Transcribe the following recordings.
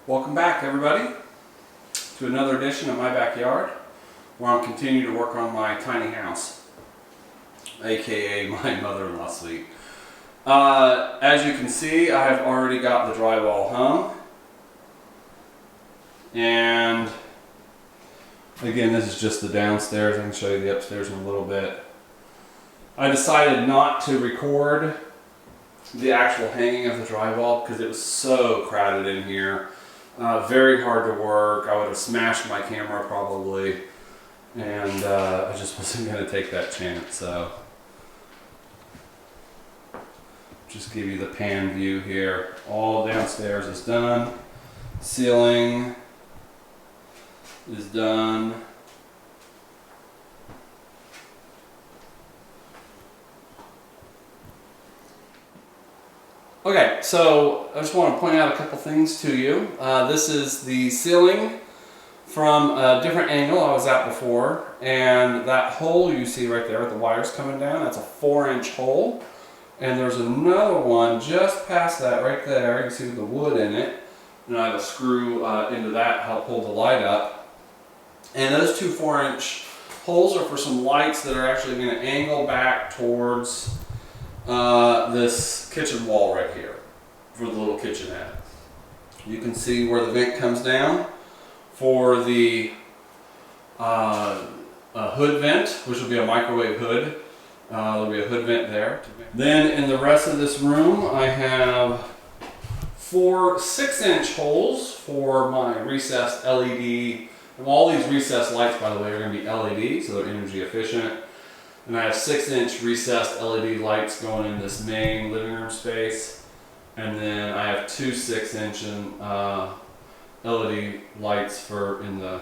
Welcome back, everybody, to another edition of My Backyard, where I'm continuing to work on my tiny house, aka my mother-in-law suite. As you can see, I have already got the drywall hung, and again, this is just the downstairs. I can show you the upstairs in a little bit. I decided not to record the actual hanging of the drywall because it was so crowded in here. Very hard to work. I would have smashed my camera probably, and I just wasn't going to take that chance. So just give you the pan view here. All downstairs is done. Ceiling is done. Okay, so I just want to point out a couple things to you. This is the ceiling from a different angle I was at before, and that hole you see right there with the wires coming down, that's a 4-inch hole. And there's another one just past that right there. You can see the wood in it. And I have a screw into that to help hold the light up. And those two 4-inch holes are for some lights that are actually going to angle back towards this kitchen wall right here for the little kitchenette. You can see where the vent comes down for the hood vent, which will be a microwave hood. There'll be a hood vent there. Then in the rest of this room, I have 4 6-inch holes for my recessed LED. And all these recessed lights, by the way, are going to be LED, so they're energy efficient. And I have 6-inch recessed LED lights going in this main living room space. And then I have 2 6-inch LED lights for in the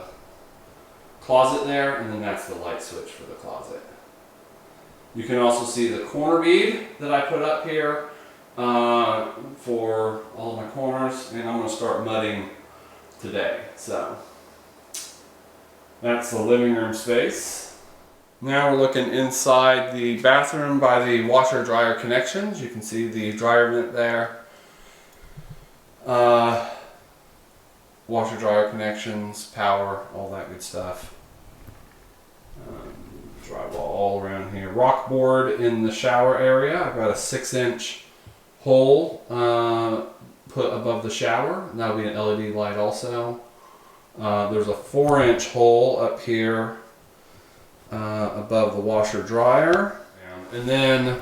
closet there, and then that's the light switch for the closet. You can also see the corner bead that I put up here for all of my corners, and I'm going to start mudding today. So that's the living room space. Now we're looking inside the bathroom by the washer dryer connections. You can see the dryer vent there. Washer dryer connections, power, all that good stuff. Drywall all around here. Rock board in the shower area. I've got a 6-inch hole put above the shower. That'll be an LED light also. There's a 4-inch hole up here above the washer dryer, and then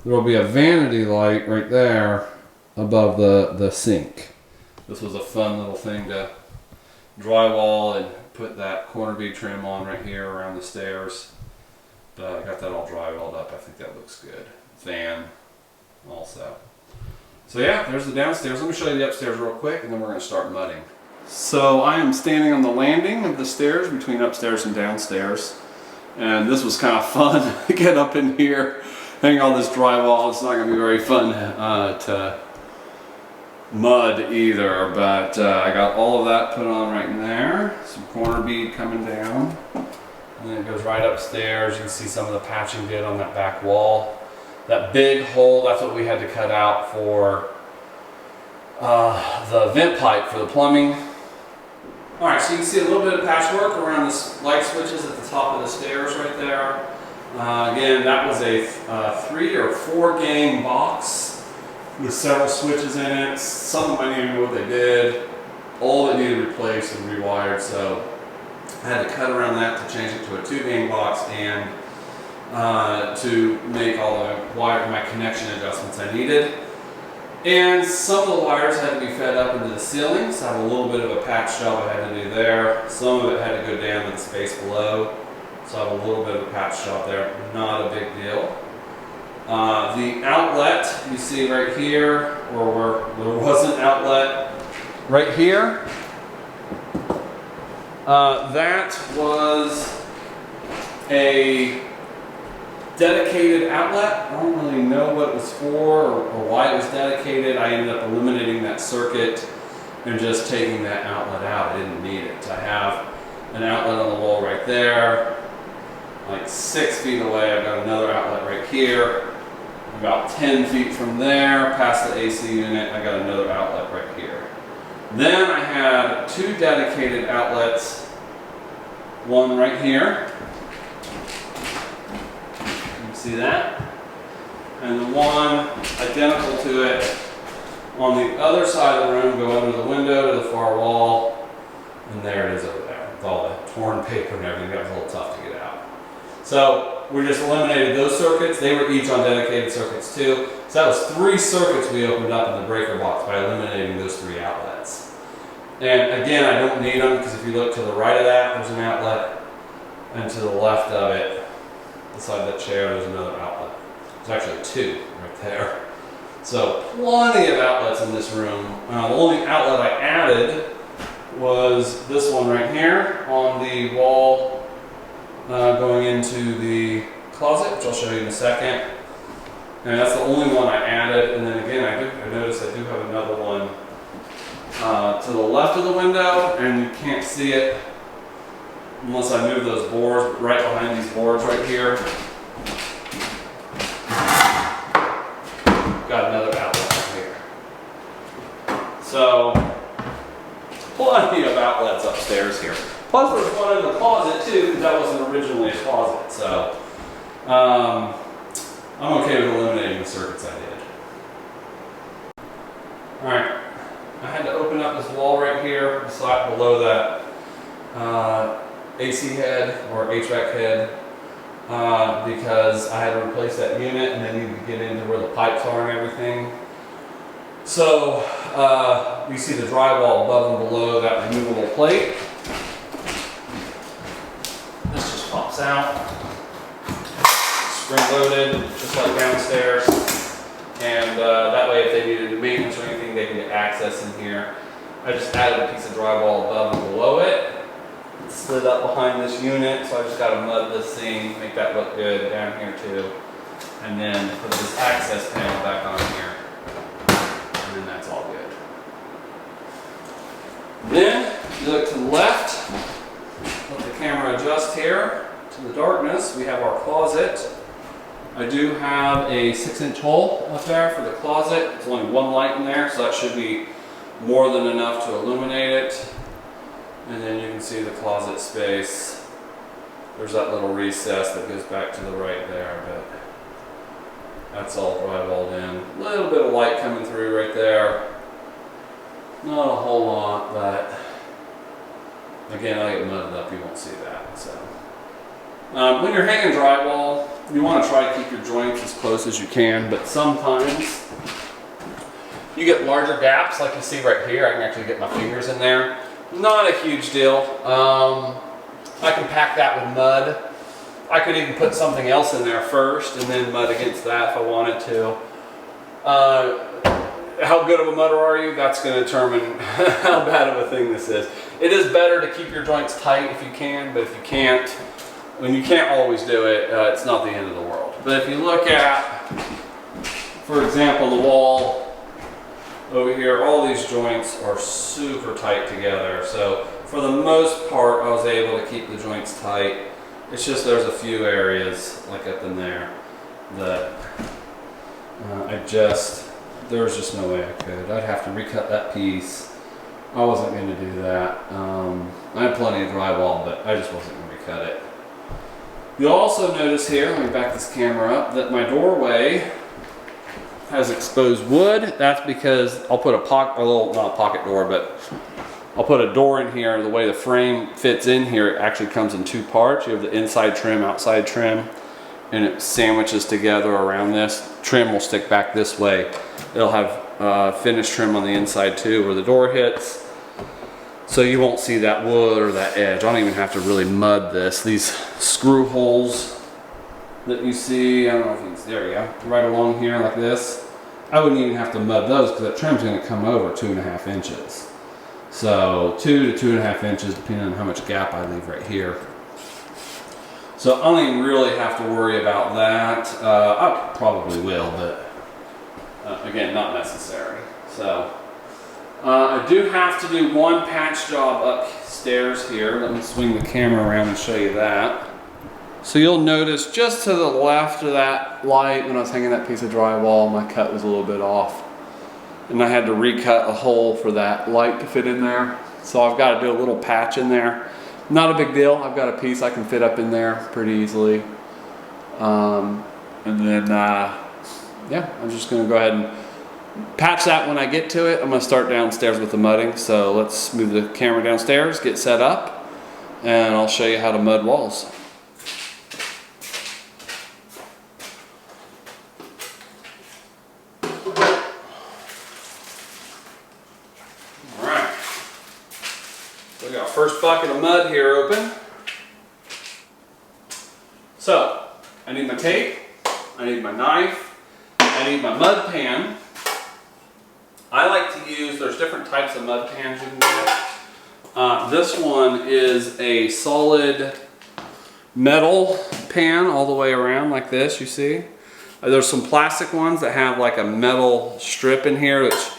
there will be a vanity light right there above the sink. This was a fun little thing to drywall and put that corner bead trim on right here around the stairs, but I got that all drywalled up. I think that looks good. Fan also. So yeah, there's the downstairs. Let me show you the upstairs real quick, and then we're going to start mudding. So I am standing on the landing of the stairs between upstairs and downstairs. And this was kind of fun to get up in here, hang all this drywall. It's not going to be very fun to mud either, but I got all of that put on right in there. Some corner bead coming down, and then it goes right upstairs. You can see some of the patching did on that back wall. That big hole, that's what we had to cut out for the vent pipe for the plumbing. Alright, so you can see a little bit of patchwork around the light switches at the top of the stairs right there. Again, that was a 3 or 4 gang box with several switches in it. Some of them I didn't even know what they did. All of it needed replaced and rewired, so I had to cut around that to change it to a 2 gang box and to make all my connection adjustments I needed. And some of the wires had to be fed up into the ceiling, so I have a little bit of a patch job I had to do there. Some of it had to go down to the space below, so I have a little bit of a patch job there. Not a big deal. The outlet you see right here, or where there was an outlet right here, that was a dedicated outlet. I don't really know what it was for or why it was dedicated. I ended up eliminating that circuit and just taking that outlet out. I didn't need it. I have an outlet on the wall right there. Like 6 feet away, I've got another outlet right here. About 10 feet from there, past the AC unit, I got another outlet right here. Then I had 2 dedicated outlets, one right here, you can see that, and the one identical to it on the other side of the room, go under the window to the far wall, and there it is over there with all the torn paper and everything. That was a little tough to get out. So we just eliminated those circuits. They were each on dedicated circuits too. So that was 3 circuits we opened up in the breaker box by eliminating those 3 outlets. And again, I don't need them because if you look to the right of that, there's an outlet, and to the left of it, beside that chair, there's another outlet. There's actually 2 right there. So plenty of outlets in this room. The only outlet I added was this one right here on the wall going into the closet, which I'll show you in a second. And that's the only one I added. And then again, I noticed I do have another one to the left of the window, and you can't see it unless I move those boards right behind these boards right here. Got another outlet right here. So plenty of outlets upstairs here. Plus there's one in the closet too, because that wasn't originally a closet. So I'm okay with eliminating the circuits I did. Alright, I had to open up this wall right here, below that AC head or HVAC head, because I had to replace that unit and then needed to get into where the pipes are and everything. So you see the drywall above and below that removable plate. This just pops out, spring loaded, just like downstairs. And that way if they needed maintenance or anything, they can get access in here. I just added a piece of drywall above and below it. It slid up behind this unit, so I just got to mud this thing, make that look good down here too. And then put this access panel back on here. And then that's all good. Then, you look to the left, let the camera adjust here to the darkness. We have our closet. I do have a 6-inch hole up there for the closet. There's only one light in there, so that should be more than enough to illuminate it. And then you can see the closet space. There's that little recess that goes back to the right there, but that's all drywalled in. A little bit of light coming through right there. Not a whole lot, but again, I get mudded up, you won't see that. So when you're hanging drywall, you want to try to keep your joints as close as you can, but sometimes you get larger gaps like you see right here. I can actually get my fingers in there. Not a huge deal. I can pack that with mud. I could even put something else in there first and then mud against that if I wanted to. How good of a mudder are you? That's going to determine how bad of a thing this is. It is better to keep your joints tight if you can, but if you can't, when you can't always do it, it's not the end of the world. But if you look at, for example, the wall over here, all these joints are super tight together. So for the most part, I was able to keep the joints tight. It's just there's a few areas, like up in there, that there's just no way I could. I'd have to recut that piece. I wasn't going to do that. I had plenty of drywall, but I just wasn't going to recut it. You'll also notice here, let me back this camera up, that my doorway has exposed wood. That's because I'll put not a pocket door, but I'll put a door in here. The way the frame fits in here, it actually comes in 2 parts. You have the inside trim, outside trim, and it sandwiches together around this. Trim will stick back this way. It'll have finished trim on the inside too, where the door hits. So you won't see that wood or that edge. I don't even have to really mud this. These screw holes that you see, I don't know if you can see, there you go, right along here like this. I wouldn't even have to mud those because that trim's going to come over 2.5 inches. So 2 to 2.5 inches, depending on how much gap I leave right here. So I don't even really have to worry about that. I probably will, but again, not necessary. So I do have to do one patch job upstairs here. Let me swing the camera around and show you that. So you'll notice just to the left of that light, when I was hanging that piece of drywall, my cut was a little bit off. and I had to recut a hole for that light to fit in there. So I've got to do a little patch in there. Not a big deal. I've got a piece I can fit up in there pretty easily. And then, yeah, I'm just going to go ahead and patch that when I get to it. I'm going to start downstairs with the mudding. So let's move the camera downstairs, get set up, and I'll show you how to mud walls. Alright, so we got our first bucket of mud here open. So, I need my tape, I need my knife, I need my mud pan. I like to use, there's different types of mud pans you can get. This one is a solid metal pan all the way around like this, you see. There's some plastic ones that have like a metal strip in here, which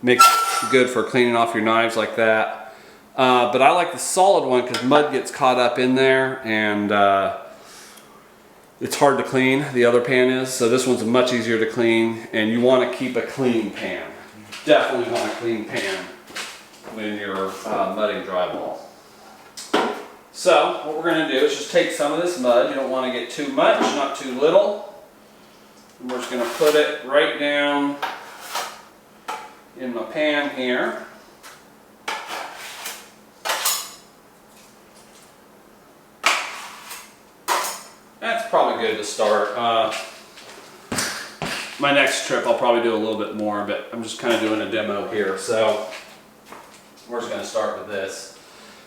makes it good for cleaning off your knives like that. But I like the solid one because mud gets caught up in there and it's hard to clean, the other pan is. So this one's much easier to clean, and you want to keep a clean pan. Definitely want a clean pan when you're mudding drywall. So what we're going to do is just take some of this mud. You don't want to get too much, not too little. And we're just going to put it right down in my pan here. That's probably good to start. My next trip I'll probably do a little bit more, but I'm just kind of doing a demo here. So we're just going to start with this.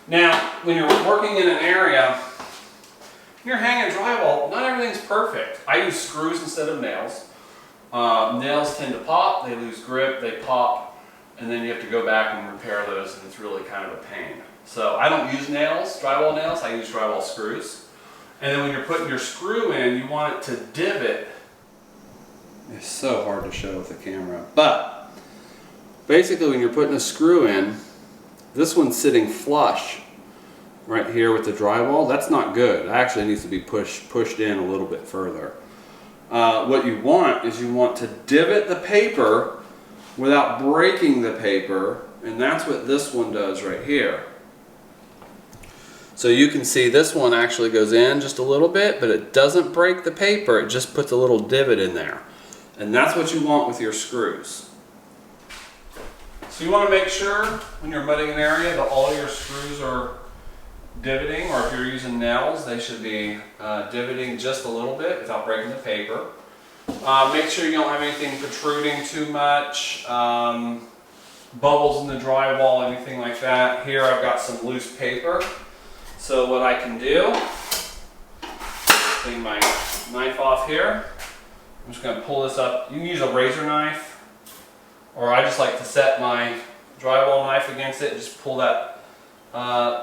Now, when you're working in an area, you're hanging drywall, not everything's perfect. I use screws instead of nails. Nails tend to pop, they lose grip, they pop, and then you have to go back and repair those, and it's really kind of a pain. So I don't use nails, drywall nails, I use drywall screws. And then when you're putting your screw in, you want it to divot. It's so hard to show with the camera. But basically when you're putting a screw in, this one's sitting flush right here with the drywall. That's not good. It actually needs to be pushed in a little bit further. What you want is you want to divot the paper without breaking the paper, and that's what this one does right here. So you can see this one actually goes in just a little bit, but it doesn't break the paper, it just puts a little divot in there. And that's what you want with your screws. So you want to make sure when you're mudding an area that all your screws are divoting, or if you're using nails, they should be divoting just a little bit without breaking the paper. Make sure you don't have anything protruding too much, bubbles in the drywall, anything like that. Here I've got some loose paper. So what I can do, clean my knife off here. I'm just going to pull this up. You can use a razor knife, or I just like to set my drywall knife against it. Just pull that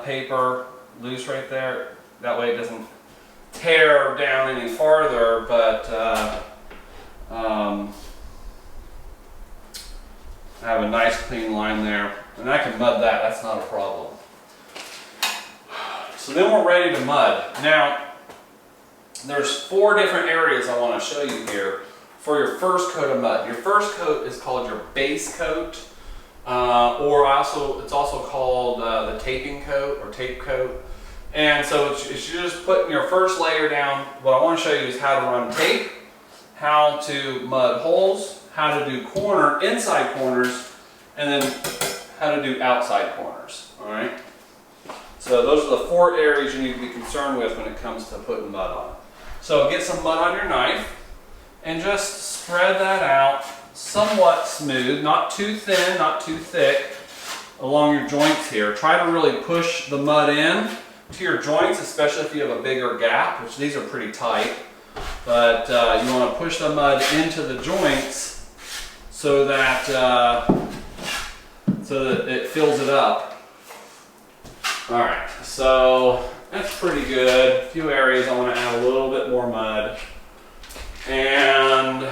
paper loose right there. That way it doesn't tear down any farther, but I have a nice clean line there. And I can mud that, that's not a problem. So then we're ready to mud. Now, there's 4 different areas I want to show you here for your first coat of mud. Your first coat is called your base coat, or it's also called the taping coat or tape coat. And so it's you're just putting your first layer down. What I want to show you is how to run tape, how to mud holes, how to do inside corners, and then how to do outside corners. All right. So those are the 4 areas you need to be concerned with when it comes to putting mud on. So get some mud on your knife and just spread that out somewhat smooth, not too thin, not too thick, along your joints here. Try to really push the mud in to your joints, especially if you have a bigger gap, which these are pretty tight. But you want to push the mud into the joints so that it fills it up. Alright, so that's pretty good. A few areas I want to add a little bit more mud. And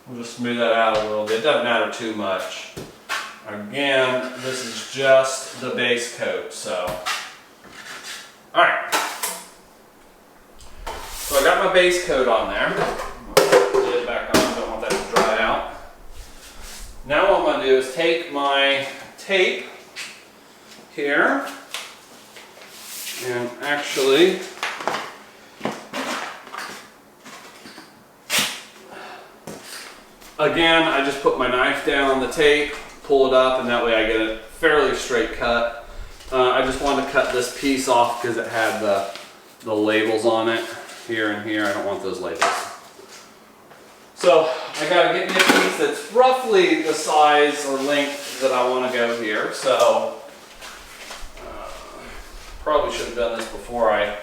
we'll just smooth that out a little bit. It doesn't matter too much. Again, this is just the base coat, so. Alright. So I got my base coat on there. I'll put the lid back on, don't want that to dry out. do is take my tape here and actually again, I just put my knife down on the tape, pull it up, and that way I get a fairly straight cut. I just wanted to cut this piece off because it had the labels on it here and here. I don't want those labels. So I gotta get me a piece that's roughly the size or length that I want to go here. So probably should have done this before I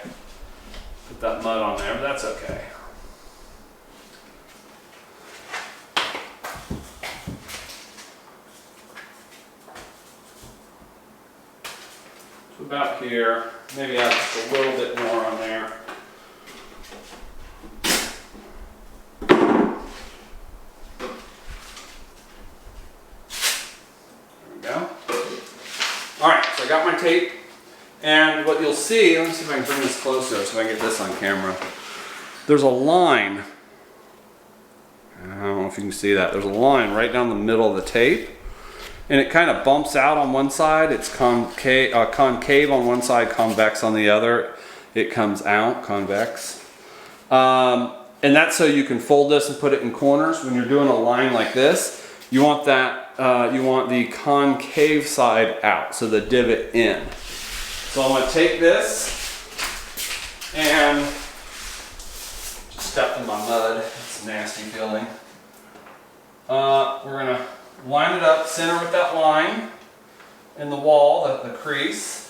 put that mud on there, but that's okay. So about here, maybe add just a little bit more on there. I got my tape, and what you'll see, let me see if I can bring this closer so I can get this on camera. There's a line, I don't know if you can see that, there's a line right down the middle of the tape, and it kind of bumps out on one side. It's concave on one side, convex on the other. It comes out, convex. And that's so you can fold this and put it in corners. When you're doing a line like this, you want that you want the concave side out, so the divot in. So I'm going to take this and just step in my mud. It's a nasty feeling. We're going to line it up, center with that line in the wall, the crease.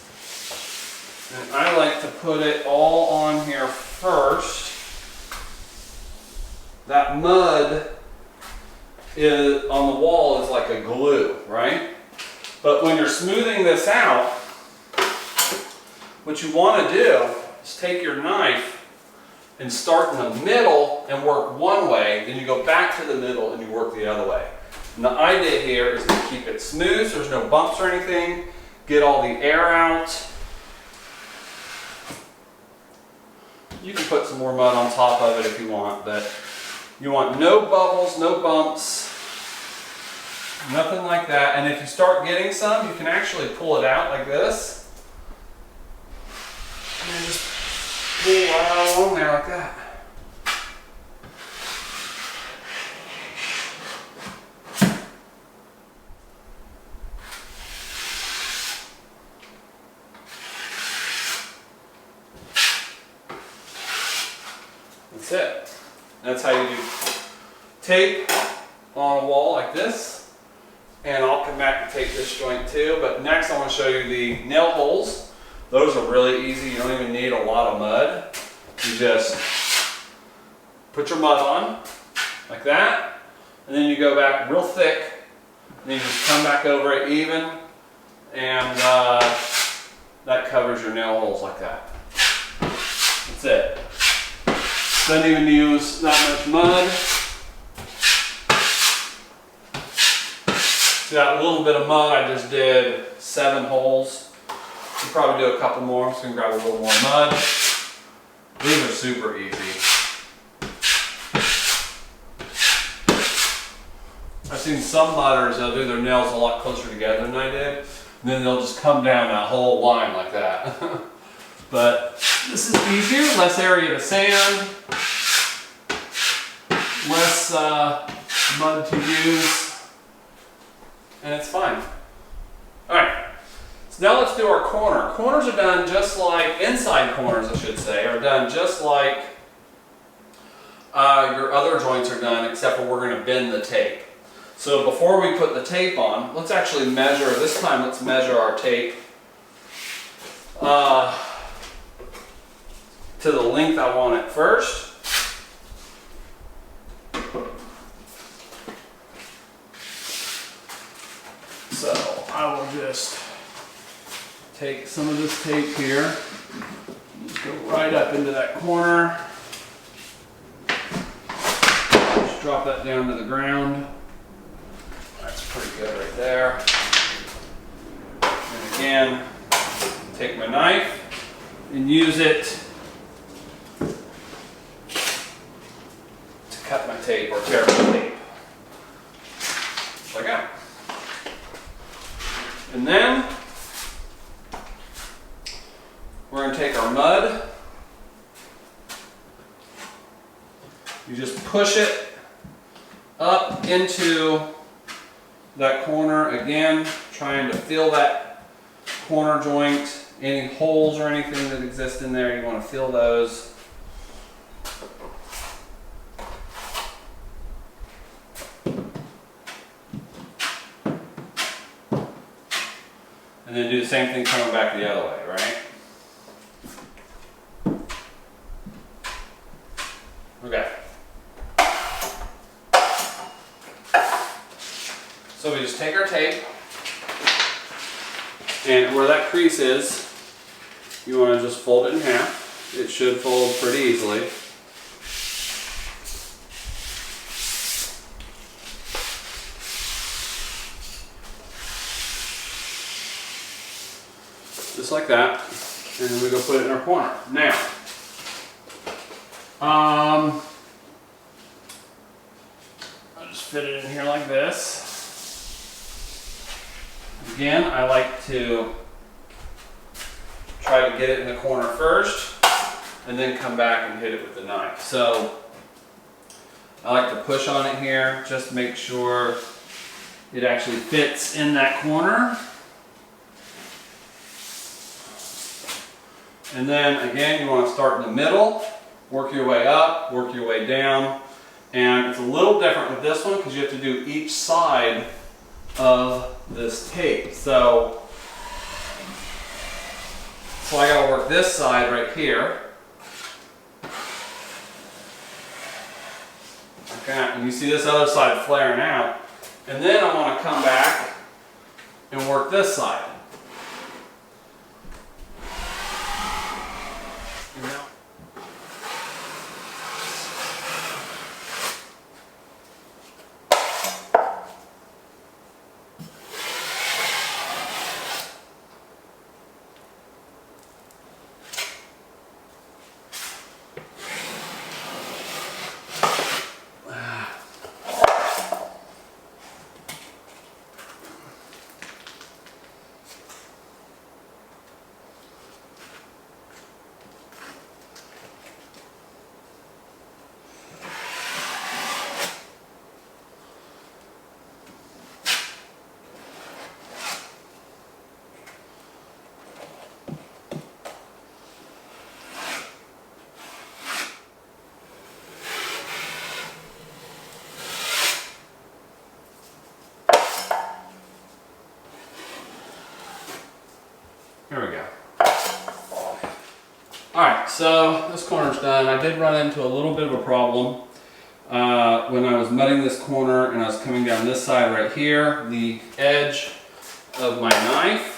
And I like to put it all on here first. That mud on the wall is like a glue, right? But when you're smoothing this out, what you want to do is take your knife and start in the middle and work one way, then you go back to the middle and you work the other way. And the idea here is to keep it smooth so there's no bumps or anything, get all the air out. You can put some more mud on top of it if you want, but you want no bubbles, no bumps, nothing like that. And if you start getting some, you can actually pull it out like this. And then just pull right along there like that. That's it. That's how you do tape on a wall like this. And I'll come back and tape this joint too. But next I want to show you the nail holes. Those are really easy. You don't even need a lot of mud. You just put your mud on like that. And then you go back real thick. And then you just come back over it even. And that covers your nail holes like that. That's it. Doesn't even use that much mud. See that little bit of mud I just did 7 holes. You probably do a couple more. I'm just gonna grab a little more mud. These are super easy. I've seen some mudders, they'll do their nails a lot closer together than I did. And then they'll just come down that whole line like that. But this is easier, less area to sand, less mud to use, and it's fine. Alright, so now let's do our corner. Corners are done just like, inside corners I should say, are done just like your other joints are done, except for we're going to bend the tape. So before we put the tape on, let's actually measure, this time let's measure our tape to the length I want it first. So I will just take some of this tape here, just go right up into that corner, just drop that down to the ground. That's pretty good right there. And again, take my knife and use it to cut my tape or tear my tape. Like that. mud, you just push it up into that corner again, trying to fill that corner joint. Any holes or anything that exist in there, you want to fill those. And then do the same thing coming back the other way, right? Okay. So we just take our tape, and where that crease is, you want to just fold it in half. It should fold pretty easily. Just like that. And then we go put it in our corner. Now, I'll just fit it in here like this. Again, I like to try to get it in the corner first and then come back and hit it with the knife. So I like to push on it here, just make sure it actually fits in that corner. And then again, you want to start in the middle, work your way up, work your way down. And it's a little different with this one because you have to do each side of this tape. So I gotta work this side right here. Okay, and you see this other side flaring out. And then I want to come back and work this side. Here we go. Alright, so this corner's done. I did run into a little bit of a problem when I was mudding this corner and I was coming down this side right here. The edge of my knife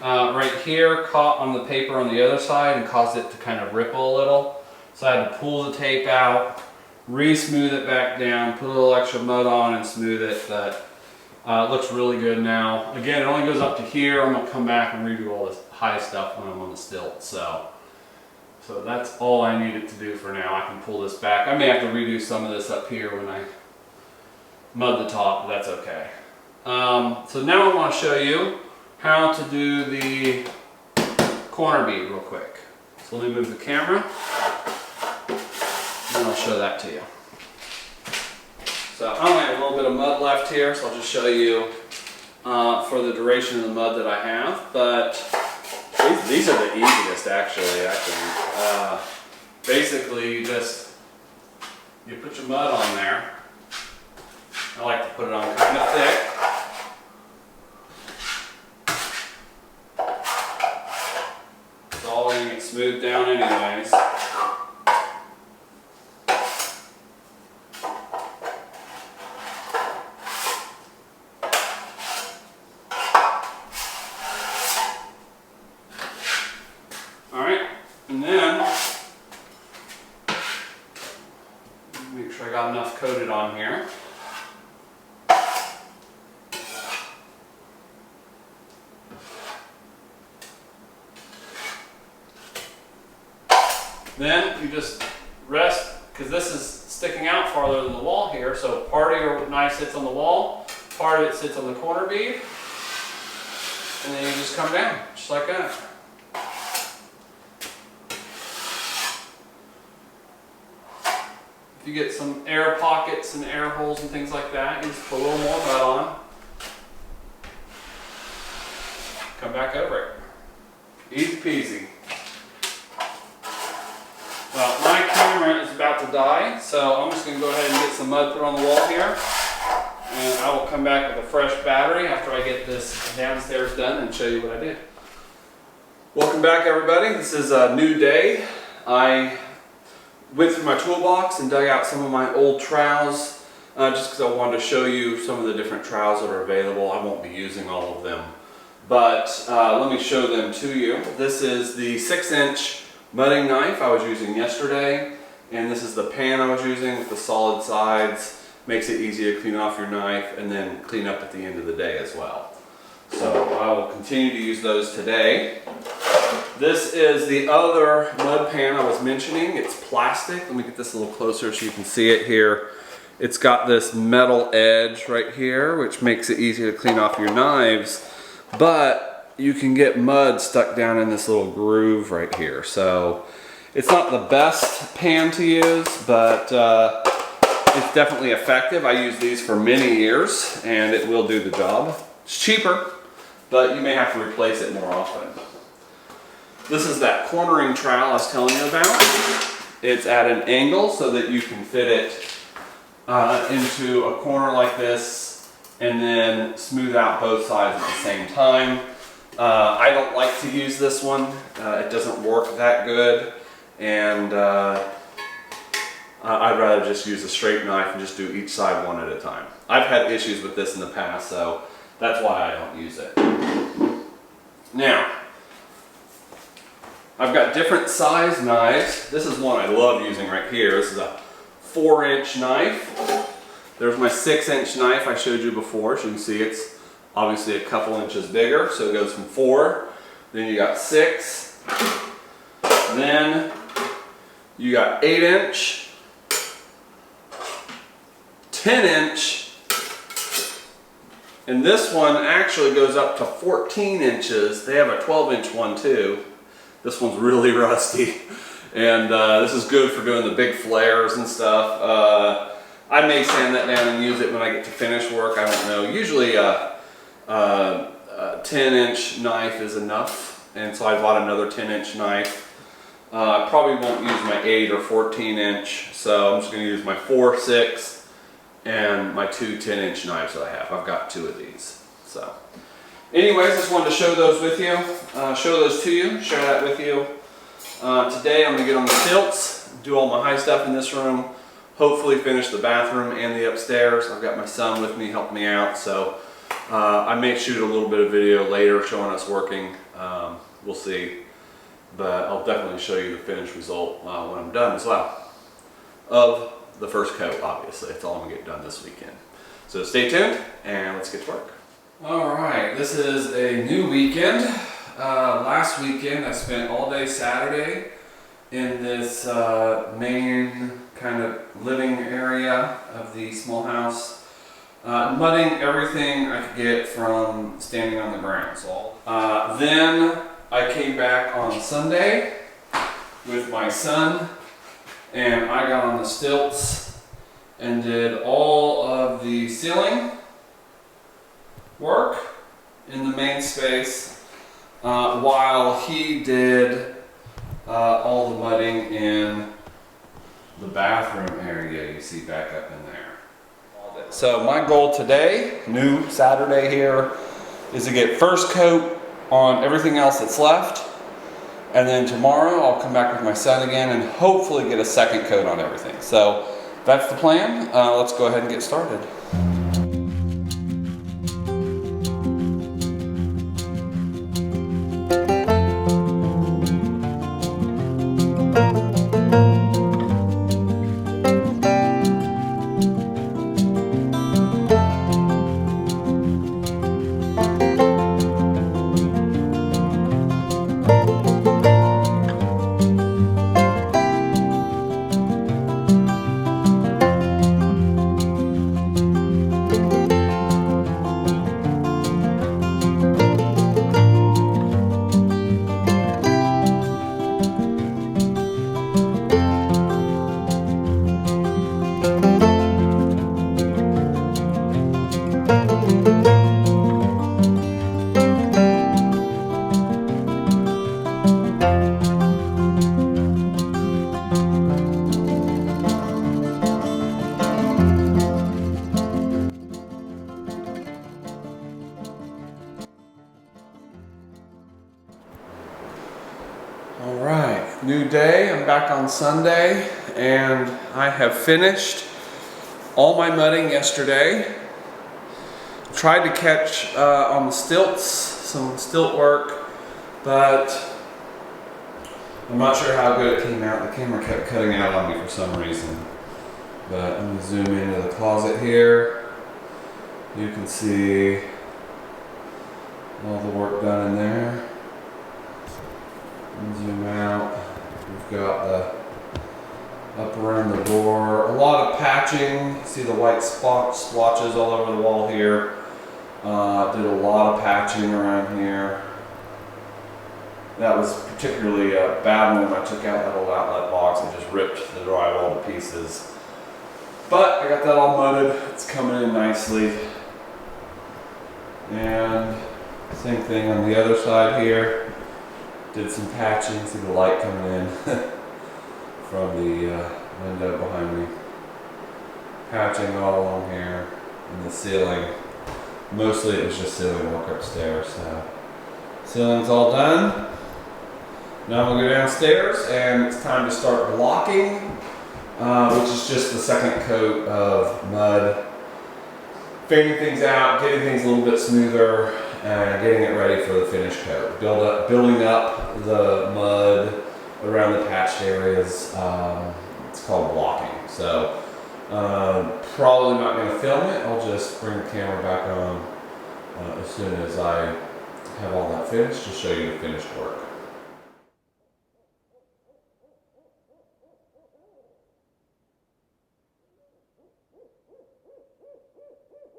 right here caught on the paper on the other side and caused it to kind of ripple a little. So I had to pull the tape out, re-smooth it back down, put a little extra mud on and smooth it, but it looks really good now. Again, it only goes up to here. I'm gonna come back and redo all this high stuff when I'm on the stilt. So that's all I needed to do for now. I can pull this back. I may have to redo some of this up here when I mud the top, but that's okay. So now I want to show you how to do the corner bead real quick. So let me move the camera and I'll show that to you. So I only have a little bit of mud left here, so I'll just show you for the duration of the mud that I have. But these are the easiest, actually. I think. Basically, you put your mud on there. I like to put it on kind of thick. It's all going to get smoothed down anyways. And then, make sure I got enough coated on here. Then you just rest, because this is sticking out farther than the wall here, so part of your knife sits on the wall, part of it sits on the corner bead, and then you just come down. just like that. If you get some air pockets and air holes and things like that, you just put a little more mud on. Come back over it. Easy peasy. Well, my camera is about to die, so I'm just going to go ahead and get some mud put on the wall here. And I will come back with a fresh battery after I get this downstairs done and show you what I did. Welcome back, everybody. This is a new day. I went through my toolbox and dug out some of my old trowels just because I wanted to show you some of the different trowels that are available. I won't be using all of them, but let me show them to you. This is the 6-inch mudding knife I was using yesterday, and this is the pan I was using with the solid sides. Makes it easy to clean off your knife and then clean up at the end of the day as well. So I will continue to use those today. This is the other mud pan I was mentioning. It's plastic. Let me get this a little closer so you can see it here. It's got this metal edge right here, which makes it easy to clean off your knives, but you can get mud stuck down in this little groove right here. So it's not the best pan to use, but it's definitely effective. I use these for many years and it will do the job. It's cheaper, but you may have to replace it more often. This is that cornering trowel I was telling you about. It's at an angle so that you can fit it into a corner like this and then smooth out both sides at the same time. I don't like to use this one. It doesn't work that good, and I'd rather just use a straight knife and just do each side one at a time. I've had issues with this in the past, so that's why I don't use it. Now, I've got different size knives. This is one I love using right here. This is a 4-inch knife. There's my 6-inch knife I showed you before. As you can see, it's obviously a couple inches bigger, so it goes from 4. Then you got 6. Then you got 8-inch, 10-inch, and this one actually goes up to 14 inches. They have a 12-inch one too. This one's really rusty, and this is good for doing the big flares and stuff. I may sand that down and use it when I get to finish work. I don't know. Usually a 10-inch knife is enough, and so I bought another 10-inch knife. I probably won't use my 8 or 14-inch, so I'm just going to use my 4, 6, and my 2 10-inch knives that I have. I've got 2 of these. So, anyways, just wanted to show those with you, show those to you, share that with you. Today I'm going to get on the stilts, do all my high stuff in this room, hopefully finish the bathroom and the upstairs. I've got my son with me helping me out, so I may shoot a little bit of video later showing us working. We'll see, but I'll definitely show you the finished result when I'm done as well. Of the first coat, obviously. That's all I'm going to get done this weekend. So stay tuned and let's get to work. Alright, this is a new weekend. Last weekend I spent all day Saturday in this main kind of living area of the small house, mudding everything I could get from standing on the ground. So then I came back on Sunday with my son, and I got on the stilts and did all of the ceiling work in the main space while he did all the mudding in the bathroom area you see back up in there. So my goal today, new Saturday here, is to get first coat on everything else that's left. And then tomorrow I'll come back with my son again and hopefully get a second coat on everything. So that's the plan. Let's go ahead and get started. All right, new day. I'm back on Sunday, and I have finished all my mudding yesterday. Tried to catch on the stilts, some stilt work, but I'm not sure how good it came out. The camera kept cutting out on me for some reason. But let me zoom into the closet here. You can see all the work done in there. And zoom out. We've got the up around the door. A lot of patching. See the white splotches all over the wall here. Did a lot of patching around here. That was particularly a bad one when I took out that old outlet box and just ripped the drywall to pieces. But I got that all mudded. It's coming in nicely. And same thing on the other side here. Did some patching, see the light coming in from the window behind me. Patching all along here in the ceiling. Mostly it was just ceiling work upstairs, so ceiling's all done. Now I'm gonna go downstairs and it's time to start blocking, which is just the second coat of mud. Fading things out, getting things a little bit smoother, and getting it ready for the finish coat. Building up the mud around the patched areas. It's called blocking. So probably not going to film it. I'll just bring the camera back on as soon as I have all that finished to show you the finished work.